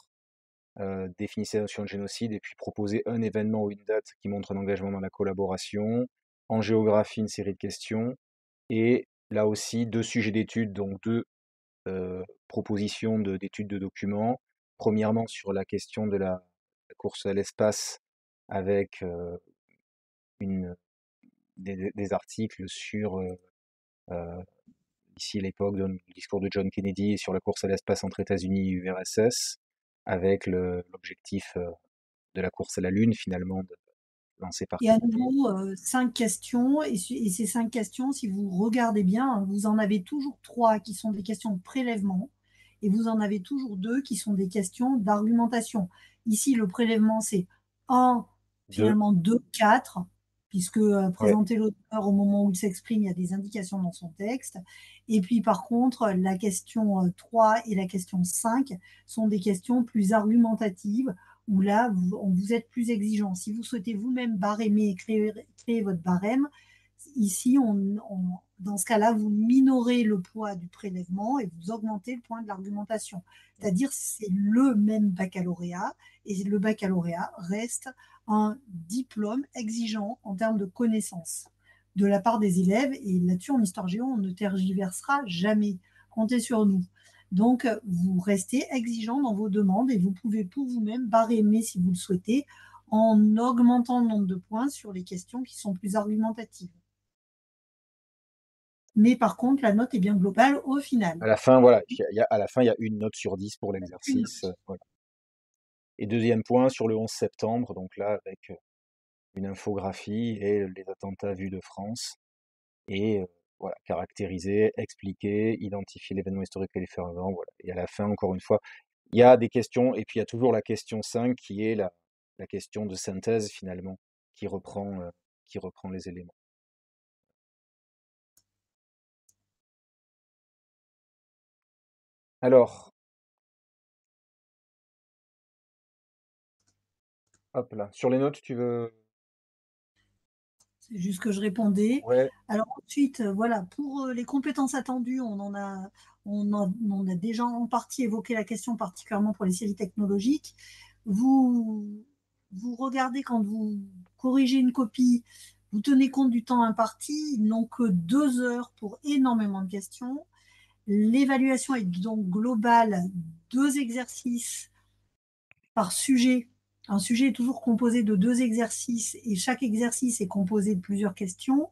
définissez la notion de génocide et puis proposez un événement ou une date qui montre un engagement dans la collaboration. En géographie, une série de questions. Et là aussi, deux sujets d'études, donc deux propositions d'études de documents. Premièrement, sur la question de la course à l'espace avec une, des articles sur euh, ici l'époque du discours de John Kennedy sur la course à l'espace entre États-Unis et URSS, avec l'objectif de la course à la Lune finalement lancé par Et à Kennedy. nouveau, 5 questions. Et ces 5 questions, si vous regardez bien, vous en avez toujours 3 qui sont des questions de prélèvement et vous en avez toujours 2 qui sont des questions d'argumentation. Ici, le prélèvement, c'est 1, Deux, finalement 2, 4, puisque ouais, présenter l'auteur au moment où il s'exprime, il y a des indications dans son texte. Et puis, par contre, la question 3 et la question 5 sont des questions plus argumentatives où là, vous êtes plus exigeant. Si vous souhaitez vous-même barrémer et créer votre barème, ici, dans ce cas-là, vous minorez le poids du prélèvement et vous augmentez le point de l'argumentation. C'est-à-dire, c'est le même baccalauréat et le baccalauréat reste un diplôme exigeant en termes de connaissances de la part des élèves. Et là-dessus, en histoire géo, on ne tergiversera jamais. Comptez sur nous. Donc, vous restez exigeant dans vos demandes et vous pouvez pour vous-même barrémer si vous le souhaitez en augmentant le nombre de points sur les questions qui sont plus argumentatives. Mais par contre, la note est bien globale au final. à la fin, voilà, à la fin, il y a une note sur 10 pour Une l'exercice. note. Voilà. Et deuxième point, sur le 11 septembre, donc là, avec une infographie et les attentats vus de France. Et voilà, caractériser, expliquer, identifier l'événement historique et les faits avant. Voilà. Et à la fin, encore une fois, il y a des questions, et puis il y a toujours la question 5 qui est la question de synthèse finalement, qui reprend les éléments. Alors, hop là, sur les notes, tu veux... C'est juste que je répondais. Ouais, Alors ensuite, voilà, pour les compétences attendues, on a déjà en partie évoqué la question, particulièrement pour les séries technologiques. Vous, vous regardez quand vous corrigez une copie, vous tenez compte du temps imparti. Ils n'ont que 2 heures pour énormément de questions. L'évaluation est donc globale, 2 exercices par sujet. Un sujet est toujours composé de 2 exercices et chaque exercice est composé de plusieurs questions.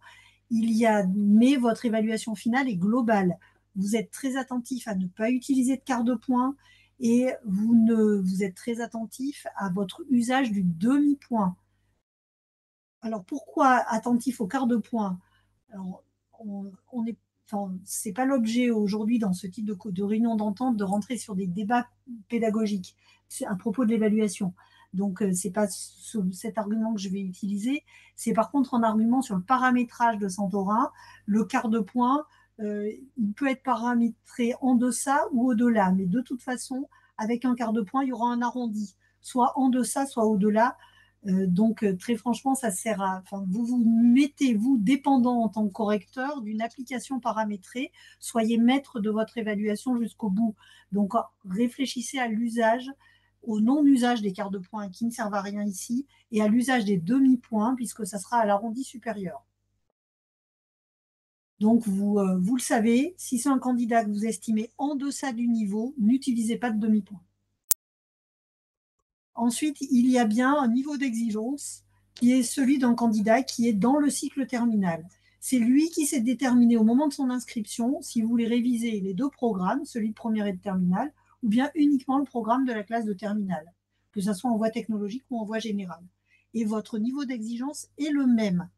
Mais votre évaluation finale est globale. Vous êtes très attentif à ne pas utiliser de quart de point et vous êtes très attentif à votre usage du demi-point. Alors pourquoi attentif au quart de point? Alors, on est, enfin, c'est pas l'objet aujourd'hui dans ce type de réunion d'entente de rentrer sur des débats pédagogiques à propos de l'évaluation. Donc, c'est pas cet argument que je vais utiliser. C'est par contre un argument sur le paramétrage de Santorin. Le quart de point, il peut être paramétré en deçà ou au-delà. Mais de toute façon, avec un quart de point, il y aura un arrondi, soit en deçà, soit au-delà. Donc, très franchement, ça sert à. Enfin, vous vous mettez, vous, dépendant en tant que correcteur d'une application paramétrée, soyez maître de votre évaluation jusqu'au bout. Donc, réfléchissez à l'usage, au non-usage des quarts de points qui ne servent à rien ici, et à l'usage des demi-points, puisque ça sera à l'arrondi supérieur. Donc, vous le savez, si c'est un candidat que vous estimez en deçà du niveau, n'utilisez pas de demi-points. Ensuite, il y a bien un niveau d'exigence qui est celui d'un candidat qui est dans le cycle terminal. C'est lui qui s'est déterminé au moment de son inscription si vous voulez réviser les deux programmes, celui de première et de terminale, ou bien uniquement le programme de la classe de terminale, que ce soit en voie technologique ou en voie générale. Et votre niveau d'exigence est le même.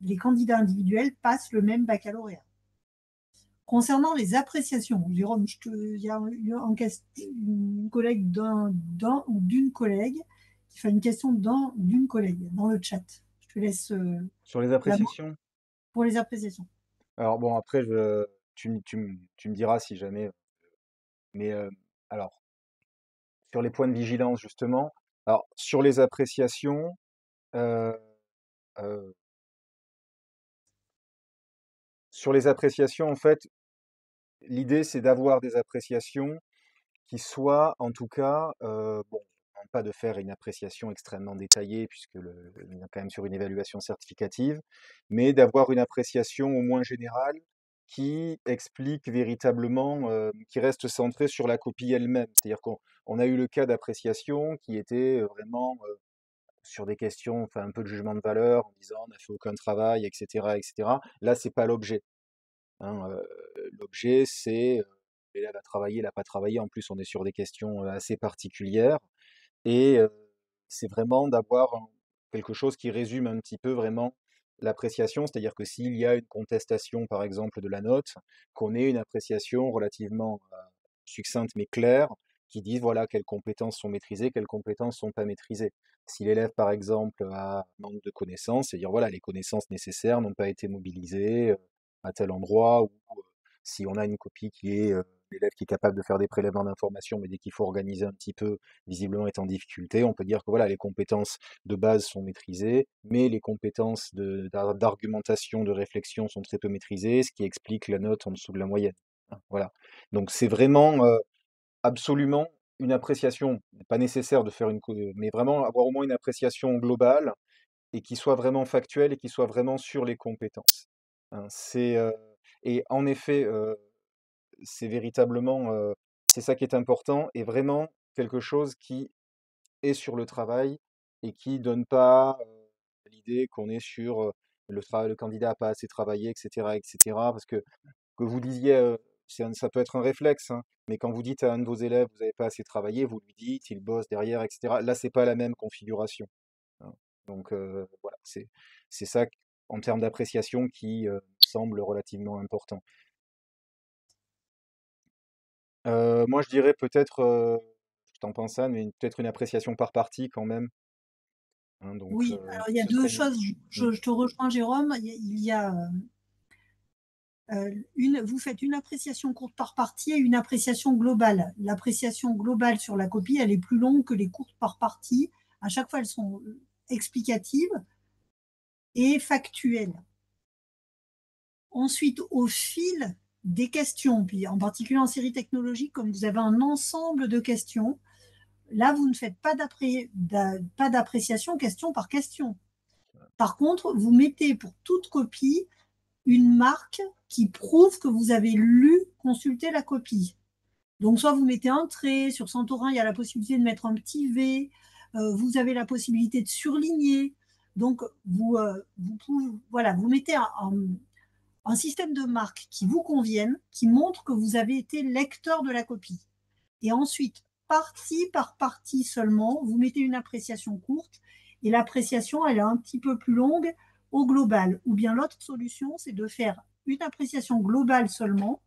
Les candidats individuels passent le même baccalauréat. Concernant les appréciations, Jérôme, il y a une collègue d'un ou d'une collègue qui fait une question d'une collègue dans le chat. Je te laisse Sur les la main appréciations. pour les appréciations. Alors bon, après, tu me diras si jamais. Mais alors, sur les points de vigilance, justement, alors sur les appréciations, euh, euh, en fait, l'idée c'est d'avoir des appréciations qui soient, en tout cas, bon, pas de faire une appréciation extrêmement détaillée, puisque on est quand même sur une évaluation certificative, mais d'avoir une appréciation au moins générale qui explique véritablement, qui reste centrée sur la copie elle-même. C'est-à-dire qu'on a eu le cas d'appréciation qui était vraiment sur des questions, enfin un peu de jugement de valeur, en disant on n'a fait aucun travail, etc., etc. Là, c'est pas l'objet. Hein, l'objet, c'est l'élève a travaillé, il n'a pas travaillé. En plus, on est sur des questions assez particulières. Et c'est vraiment d'avoir quelque chose qui résume un petit peu vraiment l'appréciation. C'est-à-dire que s'il y a une contestation, par exemple, de la note, qu'on ait une appréciation relativement succincte mais claire, qui dise voilà quelles compétences sont maîtrisées, quelles compétences sont pas maîtrisées. Si l'élève, par exemple, a un manque de connaissances, c'est dire voilà les connaissances nécessaires n'ont pas été mobilisées à tel endroit, ou si on a une copie qui est l'élève qui est capable de faire des prélèvements d'informations, mais dès qu'il faut organiser un petit peu, visiblement est en difficulté, on peut dire que voilà, les compétences de base sont maîtrisées, mais les compétences d'argumentation, de réflexion sont très peu maîtrisées, ce qui explique la note en dessous de la moyenne. Hein, voilà. Donc c'est vraiment absolument une appréciation, pas nécessaire de faire mais vraiment avoir au moins une appréciation globale et qui soit vraiment factuelle et qui soit vraiment sur les compétences. Hein, et en effet, c'est véritablement, c'est ça qui est important et vraiment quelque chose qui est sur le travail et qui donne pas l'idée qu'on est sur le candidat n'a pas assez travaillé, etc., etc. Parce que vous disiez, ça peut être un réflexe, hein, mais quand vous dites à un de vos élèves, vous n'avez pas assez travaillé, vous lui dites, il bosse derrière, etc. Là, c'est pas la même configuration. Hein. Donc voilà, c'est ça en termes d'appréciation qui semble relativement important. Moi, je dirais peut-être, je t'en pense ça, mais peut-être une appréciation par partie quand même. Hein, donc, Oui, alors il y a ce deux serait choses. Mm. Je te rejoins, Jérôme. Vous faites une appréciation courte par partie et une appréciation globale. L'appréciation globale sur la copie, elle est plus longue que les courtes par partie. À chaque fois, elles sont explicatives et factuelles. Ensuite, au fil des questions, puis en particulier en série technologique, comme vous avez un ensemble de questions, là, vous ne faites pas d'appréciation question par question. Par contre, vous mettez pour toute copie une marque qui prouve que vous avez lu, consulté la copie. Donc, soit vous mettez un trait, sur Santorin, il y a la possibilité de mettre un petit V, vous avez la possibilité de surligner. Donc, vous mettez un système de marques qui vous conviennent, qui montre que vous avez été lecteur de la copie. Et ensuite, partie par partie seulement, vous mettez une appréciation courte et l'appréciation, elle est un petit peu plus longue au global. Ou bien l'autre solution, c'est de faire une appréciation globale seulement.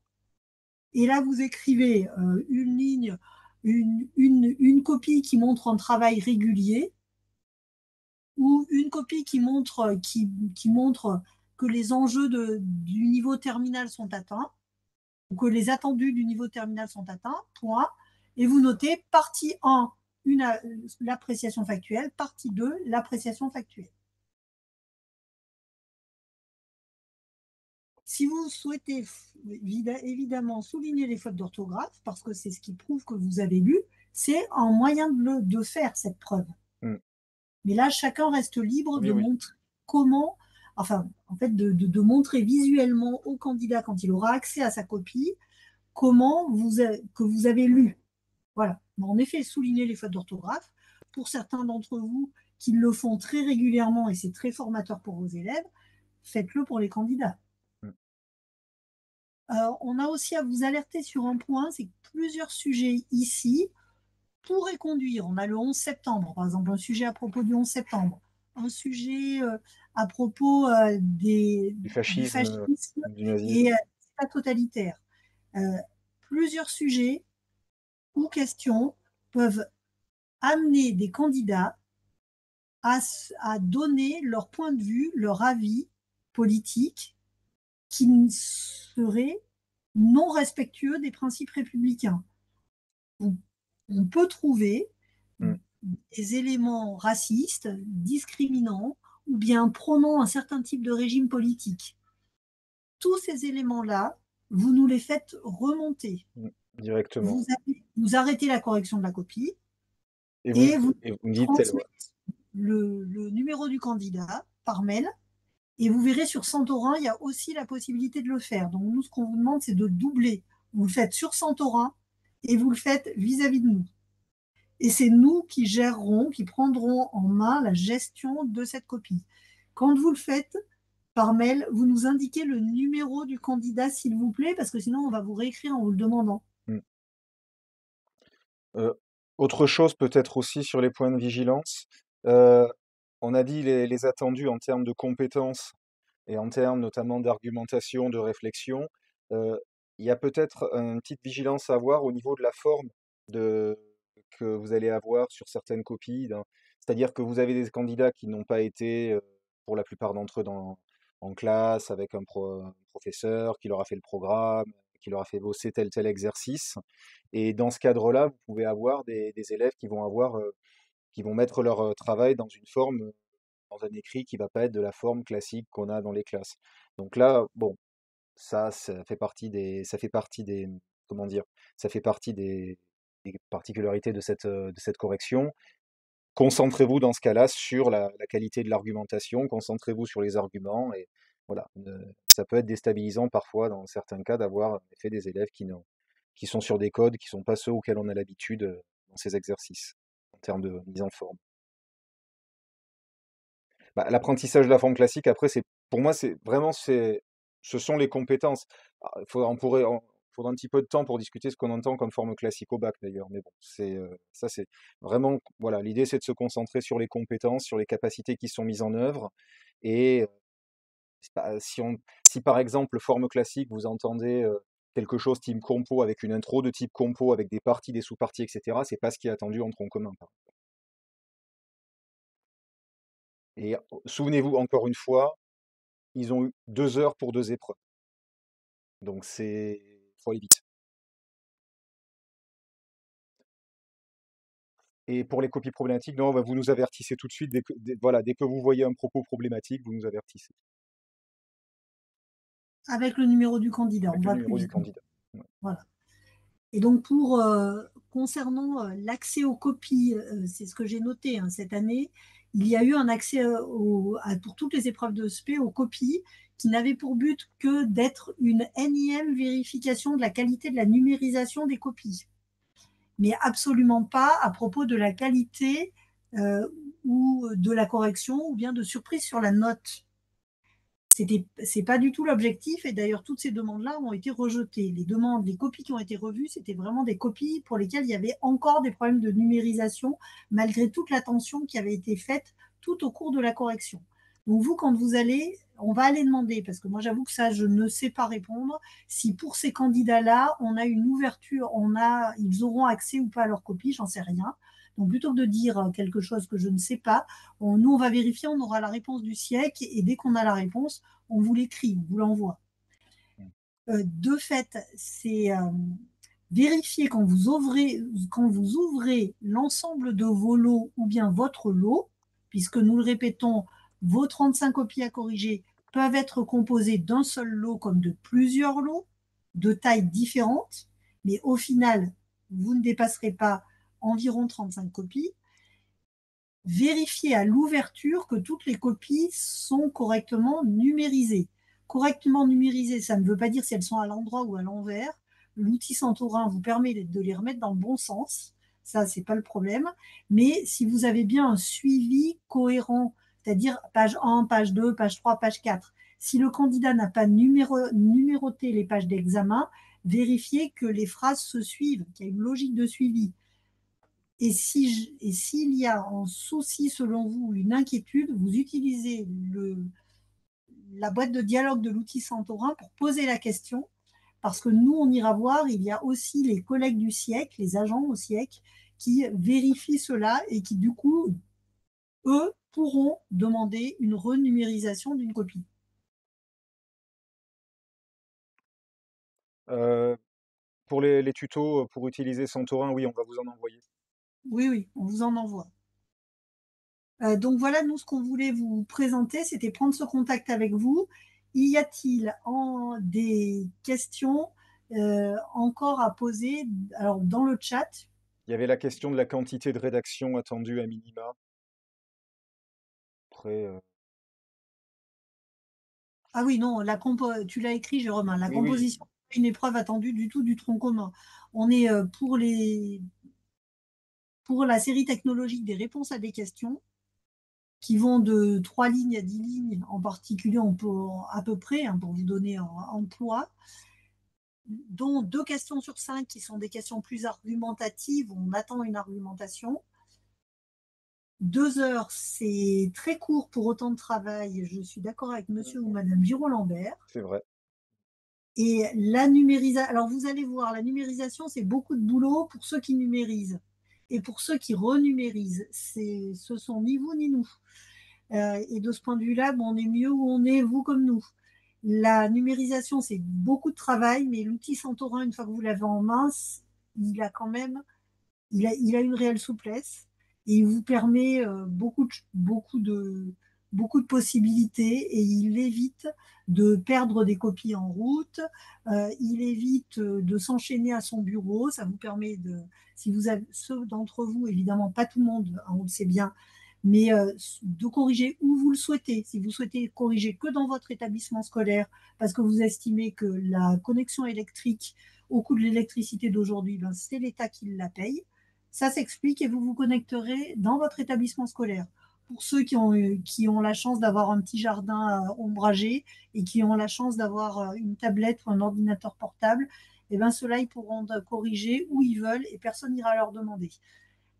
Et là, vous écrivez une ligne, une copie qui montre un travail régulier ou une copie qui montre que les enjeux du niveau terminal sont atteints ou que les attendus du niveau terminal sont atteints, point. Et vous notez partie 1, l'appréciation factuelle. Partie 2, l'appréciation factuelle. Si vous souhaitez évidemment souligner les fautes d'orthographe, parce que c'est ce qui prouve que vous avez lu, c'est un moyen de faire cette preuve. Mais là, chacun reste libre de montrer comment, enfin, en fait, de montrer visuellement au candidat, quand il aura accès à sa copie, comment que vous avez lu. Voilà. Mais en effet, souligner les fautes d'orthographe, pour certains d'entre vous qui le font très régulièrement et c'est très formateur pour vos élèves, faites-le pour les candidats. On a aussi à vous alerter sur un point, c'est que plusieurs sujets ici pourraient conduire. On a le 11 septembre, par exemple, un sujet à propos du 11 septembre, un sujet à propos Du du fascisme, fascisme du nazisme. et pas totalitaire. Plusieurs sujets ou questions peuvent amener des candidats à donner leur point de vue, leur avis politique qui serait non respectueux des principes républicains. On peut trouver des éléments racistes, discriminants, ou bien prônant un certain type de régime politique. Tous ces éléments-là, vous nous les faites remonter. Directement. Vous arrêtez la correction de la copie et vous me dites transmettez le numéro du candidat par mail. Et vous verrez sur Santorin, il y a aussi la possibilité de le faire. Donc nous, ce qu'on vous demande, c'est de doubler. Vous le faites sur Santorin et vous le faites vis-à-vis de nous. Et c'est nous qui gérerons, qui prendrons en main la gestion de cette copie. Quand vous le faites par mail, vous nous indiquez le numéro du candidat, s'il vous plaît, parce que sinon, on va vous réécrire en vous le demandant. Autre chose peut-être aussi sur les points de vigilance, on a dit les attendus en termes de compétences et en termes notamment d'argumentation, de réflexion. Il y a peut-être une petite vigilance à avoir au niveau de la forme que vous allez avoir sur certaines copies. C'est-à-dire que vous avez des candidats qui n'ont pas été, pour la plupart d'entre eux, en classe avec un professeur qui leur a fait le programme, qui leur a fait bosser tel exercice. Et dans ce cadre-là, vous pouvez avoir des élèves qui vont mettre leur travail dans une forme, dans un écrit qui va pas être de la forme classique qu'on a dans les classes. Donc là, bon, ça fait partie des, comment dire, ça fait partie des particularités de cette correction. Concentrez-vous dans ce cas-là sur la qualité de l'argumentation, concentrez-vous sur les arguments et voilà. Ça peut être déstabilisant parfois dans certains cas d'avoir en effet des élèves qui sont sur des codes qui sont pas ceux auxquels on a l'habitude dans ces exercices en termes de mise en forme. Bah, l'apprentissage de la forme classique, après, pour moi, ce sont les compétences. Faudra un petit peu de temps pour discuter ce qu'on entend comme forme classique au bac d'ailleurs, mais bon, ça c'est vraiment, voilà, l'idée c'est de se concentrer sur les compétences, sur les capacités qui sont mises en œuvre, et si par exemple forme classique, vous entendez quelque chose type compo avec une intro de type compo avec des parties, des sous-parties, etc., c'est pas ce qui est attendu en tronc commun. Et souvenez-vous, encore une fois, ils ont eu 2 heures pour 2 épreuves. Donc faut aller vite. Et pour les copies problématiques, non, vous nous avertissez tout de suite. Dès que vous voyez un propos problématique, vous nous avertissez. Avec le numéro du candidat, Avec on le va numéro plus du vite. candidat. Ouais. Voilà. Et donc, concernant l'accès aux copies, c'est ce que j'ai noté cette année, il y a eu un accès pour toutes les épreuves de SP aux copies qui n'avaient pour but que d'être une énième vérification de la qualité de la numérisation des copies, mais absolument pas à propos de la qualité ou de la correction ou bien de surprise sur la note. C'est pas du tout l'objectif, et d'ailleurs toutes ces demandes-là ont été rejetées. Les copies qui ont été revues, c'était vraiment des copies pour lesquelles il y avait encore des problèmes de numérisation, malgré toute l'attention qui avait été faite tout au cours de la correction. Donc vous, quand vous allez, on va aller demander, parce que moi j'avoue que ça, je ne sais pas répondre, si pour ces candidats-là, on a une ouverture, ils auront accès ou pas à leur copie, j'en sais rien. Donc plutôt que de dire quelque chose que je ne sais pas, nous on va vérifier, on aura la réponse du SIEC, et dès qu'on a la réponse, on vous l'écrit, on vous l'envoie. De fait, Vérifiez quand vous ouvrez l'ensemble de vos lots ou bien votre lot, puisque nous le répétons, vos 35 copies à corriger peuvent être composées d'un seul lot comme de plusieurs lots de tailles différentes, mais au final, vous ne dépasserez pas environ 35 copies. Vérifiez à l'ouverture que toutes les copies sont correctement numérisées. Correctement numérisées, ça ne veut pas dire si elles sont à l'endroit ou à l'envers. L'outil Santorin vous permet de les remettre dans le bon sens. Ça, c'est pas le problème. Mais si vous avez bien un suivi cohérent, c'est-à-dire page 1, page 2, page 3, page 4, si le candidat n'a pas numéroté les pages d'examen, vérifiez que les phrases se suivent, qu'il y a une logique de suivi. Et s'il y a un souci selon vous, une inquiétude, vous utilisez la boîte de dialogue de l'outil Santorin pour poser la question, parce que nous, on ira voir, il y a aussi les collègues du siècle, les agents au siècle, qui vérifient cela et qui, du coup, eux, pourront demander une renumérisation d'une copie. Euh, pour les tutos pour utiliser Santorin, oui, on va vous en envoyer. Oui, oui, on vous en envoie. Donc voilà, nous, ce qu'on voulait vous présenter, c'était prendre ce contact avec vous. Y a-t-il des questions encore à poser? Alors, dans le chat, Il y avait la question de la quantité de rédaction attendue à minima. Après, ah oui, non, tu l'as écrit, Jérôme, hein, la oui, oui, composition, une épreuve attendue du tout du tronc commun. On est pour la série technologique des réponses à des questions qui vont de 3 lignes à 10 lignes, en particulier, on peut à peu près, hein, pour vous donner un emploi, dont 2 questions sur 5 qui sont des questions plus argumentatives, où on attend une argumentation. 2 heures, c'est très court pour autant de travail. Je suis d'accord avec monsieur ou madame Giraud-Lambert. c'est vrai. Et la numérisation, alors vous allez voir, la numérisation, c'est beaucoup de boulot pour ceux qui numérisent. Et pour ceux qui renumérisent, ce sont ni vous ni nous. Et de ce point de vue-là, bon, on est mieux où on est, vous comme nous. La numérisation, c'est beaucoup de travail, mais l'outil Santorin, une fois que vous l'avez en main, il a quand même, il a une réelle souplesse et il vous permet beaucoup de possibilités et il évite de perdre des copies en route, il évite de s'enchaîner à son bureau, ça vous permet si vous avez ceux d'entre vous, évidemment pas tout le monde, hein, on le sait bien, mais de corriger où vous le souhaitez. Si vous souhaitez corriger que dans votre établissement scolaire, parce que vous estimez que la connexion électrique au coût de l'électricité d'aujourd'hui, ben, c'est l'État qui la paye, ça s'explique et vous vous connecterez dans votre établissement scolaire. Pour ceux qui ont la chance d'avoir un petit jardin ombragé et qui ont la chance d'avoir une tablette ou un ordinateur portable, eh ben, ceux-là, ils pourront corriger où ils veulent et personne n'ira leur demander.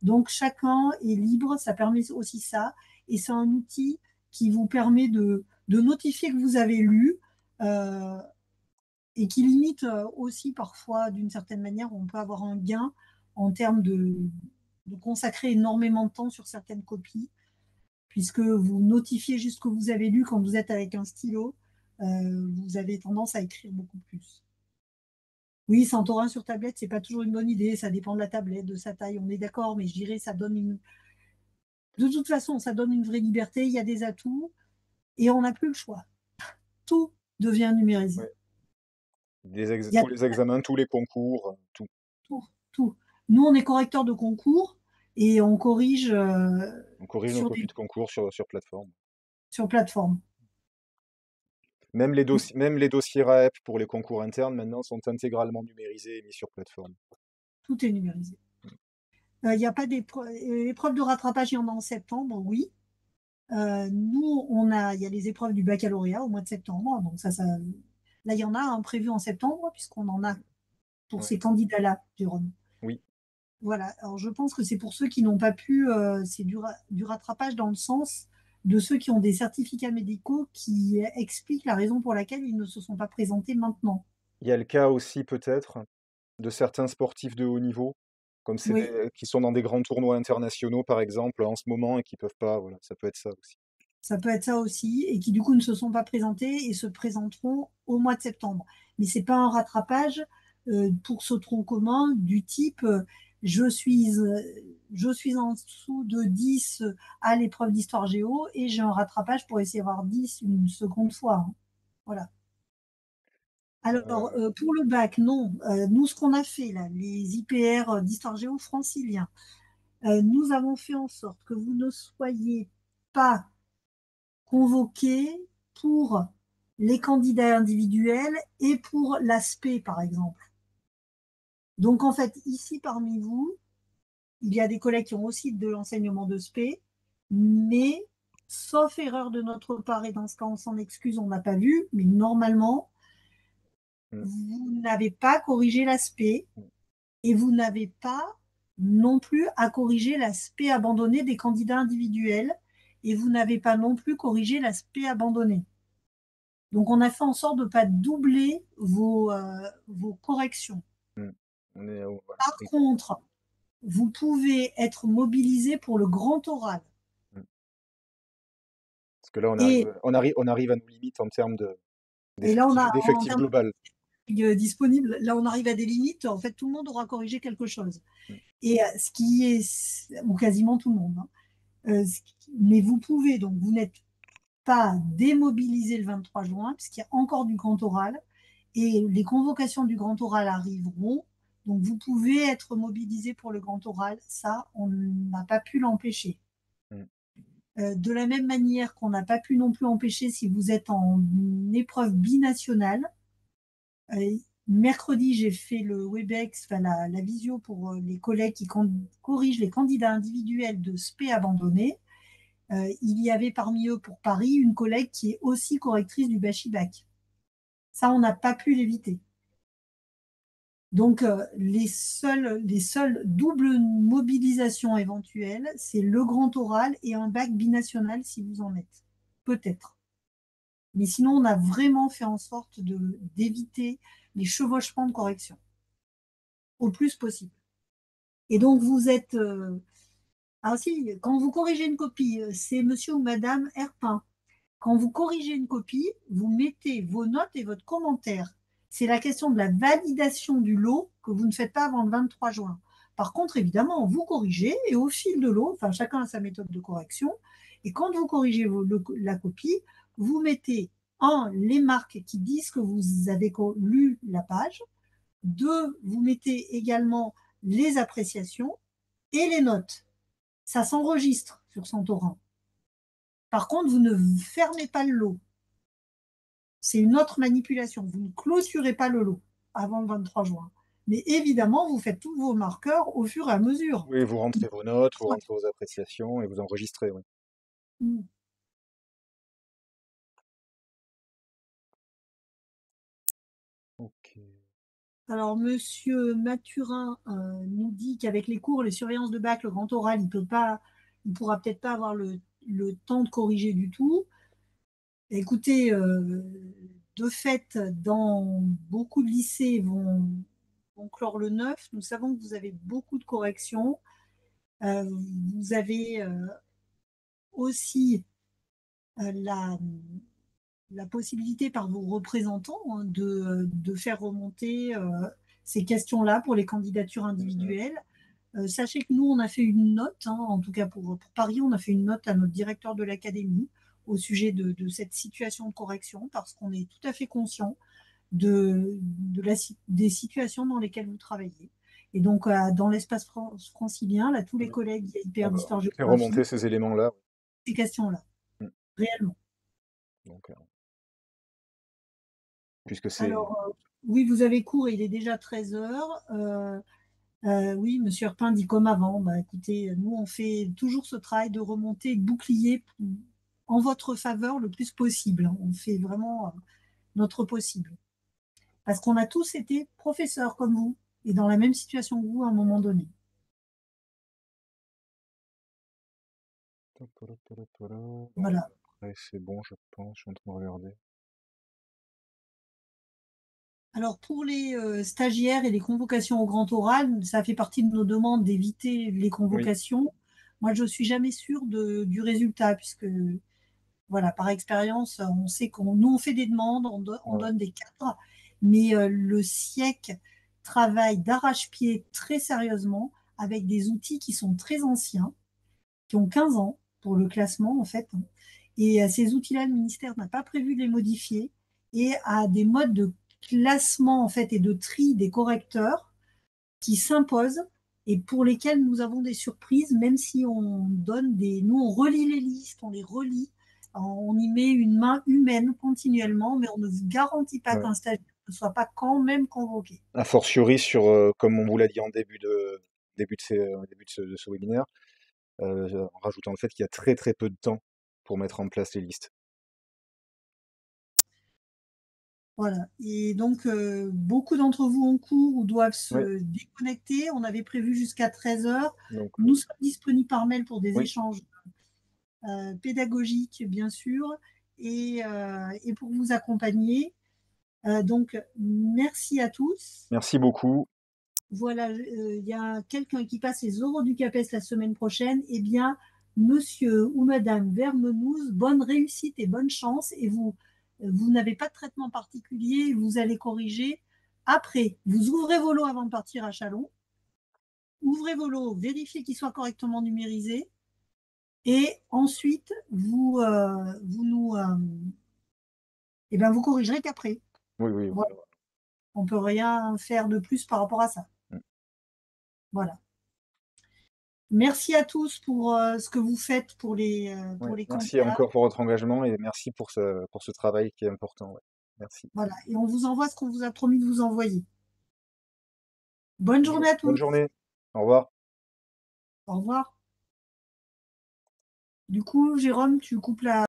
Donc chacun est libre, ça permet aussi ça. Et c'est un outil qui vous permet de notifier que vous avez lu euh, et qui limite aussi parfois, d'une certaine manière, on peut avoir un gain en termes de consacrer énormément de temps sur certaines copies, puisque vous notifiez juste ce que vous avez lu quand vous êtes avec un stylo, vous avez tendance à écrire beaucoup plus. Oui, Santorin sur tablette, c'est pas toujours une bonne idée, ça dépend de la tablette, de sa taille, on est d'accord, mais je dirais ça donne de toute façon, ça donne une vraie liberté, il y a des atouts et on n'a plus le choix. Tout devient numérisé. Ouais. Il y a Tous les examens, tous les concours, tout. tout, tout. Nous, on est correcteur de concours et on corrige On corrige nos copies de concours sur plateforme. sur plateforme. Même les dossiers RAEP pour les concours internes maintenant sont intégralement numérisés et mis sur plateforme. Tout est numérisé. Il n'y a pas d'épreuves de rattrapage, il y en a en septembre, oui. Nous, il y a les épreuves du baccalauréat au mois de septembre. Donc là, il y en a un prévu en septembre, puisqu'on en a pour Ouais. ces candidats-là, Jérôme. Oui, Voilà, alors je pense que c'est pour ceux qui n'ont pas pu, c'est du rattrapage dans le sens de ceux qui ont des certificats médicaux qui expliquent la raison pour laquelle ils ne se sont pas présentés maintenant. il y a le cas aussi peut-être de certains sportifs de haut niveau, comme Oui, qui sont dans des grands tournois internationaux par exemple en ce moment et qui peuvent pas, voilà, ça peut être ça aussi. ça peut être ça aussi, et qui du coup ne se sont pas présentés et se présenteront au mois de septembre. Mais c'est pas un rattrapage, pour ce tronc commun du type je suis, euh, je suis en dessous de 10 à l'épreuve d'histoire géo et j'ai un rattrapage pour essayer d'avoir 10 une seconde fois, hein. Voilà. Alors, pour le bac, non. Nous, ce qu'on a fait là, les IPR d'histoire géo franciliens, nous avons fait en sorte que vous ne soyez pas convoqués pour les candidats individuels et pour l'aspect, par exemple. Donc, en fait, ici, parmi vous, il y a des collègues qui ont aussi de l'enseignement de spé, mais sauf erreur de notre part, et dans ce cas, on s'en excuse, on n'a pas vu, mais normalement, Mm. vous n'avez pas corrigé l'aspect Mm. et vous n'avez pas non plus à corriger l'aspect abandonné des candidats individuels et vous n'avez pas non plus corrigé l'aspect abandonné. Donc, on a fait en sorte de ne pas doubler vos corrections. Mm. Voilà, Par oui. contre, vous pouvez être mobilisé pour le grand oral. Mm. Parce que là, Et, on arrive à nos limites en termes et là, en d'effectif termes global. disponibles, là, on arrive à des limites. En fait, tout le monde aura corrigé quelque chose. Mm. Et ce qui est, ou quasiment tout le monde, hein. Mais vous pouvez, donc, vous n'êtes pas démobilisé le 23 juin, puisqu'il y a encore du grand oral. Et les convocations du grand oral arriveront. Donc, vous pouvez être mobilisé pour le grand oral. Ça, on n'a pas pu l'empêcher. Mm. De la même manière qu'on n'a pas pu non plus empêcher si vous êtes en épreuve binationale. Euh, Mercredi, j'ai fait le Webex, enfin la visio pour les collègues qui corrigent les candidats individuels de spé abandonnés. Il y avait parmi eux pour Paris une collègue qui est aussi correctrice du Bachibac. Ça, on n'a pas pu l'éviter. Donc, les seules doubles mobilisations éventuelles, c'est le grand oral et un bac binational si vous en êtes. Peut-être. Mais sinon, on a vraiment fait en sorte d'éviter les chevauchements de correction au plus possible. Et donc, vous êtes. Alors, si, quand vous corrigez une copie, c'est monsieur ou madame Herpin. Quand vous corrigez une copie, vous mettez vos notes et votre commentaire. C'est la question de la validation du lot que vous ne faites pas avant le 23 juin. Par contre, évidemment, vous corrigez et au fil de l'eau, enfin chacun a sa méthode de correction, et quand vous corrigez la copie, vous mettez un, les marques qui disent que vous avez lu la page, deux, vous mettez également les appréciations et les notes. Ça s'enregistre sur Santorin. Par contre, vous ne fermez pas le lot. C'est une autre manipulation. Vous ne clôturez pas le lot avant le 23 juin. Mais évidemment, vous faites tous vos marqueurs au fur et à mesure. Oui, vous rentrez vos notes, vous rentrez vos appréciations et vous enregistrez. Oui. Mm. Ok. Alors, Monsieur Mathurin nous dit qu'avec les cours, les surveillances de bac, le grand oral, il pourra peut-être pas avoir le temps de corriger du tout. Écoutez, de fait, dans beaucoup de lycées vont clore le 9. Nous savons que vous avez beaucoup de corrections. Vous avez aussi la, la possibilité par vos représentants, hein, de faire remonter ces questions-là pour les candidatures Mm. individuelles. Sachez que nous, on a fait une note, hein, en tout cas pour Paris, on a fait une note à notre directeur de l'académie au sujet de cette situation de correction, parce qu'on est tout à fait conscient des situations dans lesquelles vous travaillez. Et donc, dans l'espace francilien, là, tous les Mm. collègues hyper On fait d'histoire-géographie, remonter ces éléments-là. ces questions-là, Mm. réellement. Donc, puisque c'est. Alors, oui, vous avez cours, il est déjà 13 heures. Oui, Monsieur Herpin dit comme avant. Bah, écoutez, nous, on fait toujours ce travail de remonter, de bouclier en votre faveur le plus possible. On fait vraiment notre possible. Parce qu'on a tous été professeurs comme vous et dans la même situation que vous à un moment donné. Bon, Voilà. après, c'est bon, je pense. Je suis en train de regarder. Alors, pour les stagiaires et les convocations au grand oral, ça fait partie de nos demandes d'éviter les Oui. convocations. Moi, je ne suis jamais sûre du résultat, puisque, voilà, par expérience, on sait qu'on nous, on fait des demandes, on Ouais. donne des cadres, mais le SIEC travaillent d'arrache-pied très sérieusement avec des outils qui sont très anciens, qui ont 15 ans pour le classement en fait. Et ces outils-là, le ministère n'a pas prévu de les modifier et a des modes de classement en fait et de tri des correcteurs qui s'imposent et pour lesquels nous avons des surprises, même si on donne nous on relit les listes, on les relit, on y met une main humaine continuellement, mais on ne garantit pas Ouais. qu'un stagiaire ne soit pas quand même convoqué. A fortiori sur, comme on vous l'a dit en début de ce webinaire, en rajoutant le fait qu'il y a très très peu de temps pour mettre en place les listes. Voilà. Et donc, beaucoup d'entre vous ont cours ou doivent Oui, se déconnecter. On avait prévu jusqu'à 13 heures. donc Nous sommes disponibles par mail pour des oui, échanges pédagogiques, bien sûr, et pour vous accompagner. Donc, merci à tous. merci beaucoup. Voilà, il y a quelqu'un qui passe les oraux du CAPES la semaine prochaine. Eh bien, monsieur ou madame Vermenouze, bonne réussite et bonne chance. Et vous n'avez pas de traitement particulier, vous allez corriger. Après, vous ouvrez vos lots avant de partir à Chalon. Ouvrez vos lots, vérifiez qu'ils soient correctement numérisés. Et ensuite, eh ben, vous corrigerez qu'après. Oui, oui, Voilà. On ne peut rien faire de plus par rapport à ça. mmh. Voilà. Merci à tous pour ce que vous faites Ouais, pour les merci candidats. encore pour votre engagement et merci pour ce travail qui est important, ouais. Merci. Voilà. Et on vous envoie ce qu'on vous a promis de vous envoyer. Bonne journée à Bonne tous. journée. Au revoir. Au revoir. Du coup, Jérôme, tu coupes la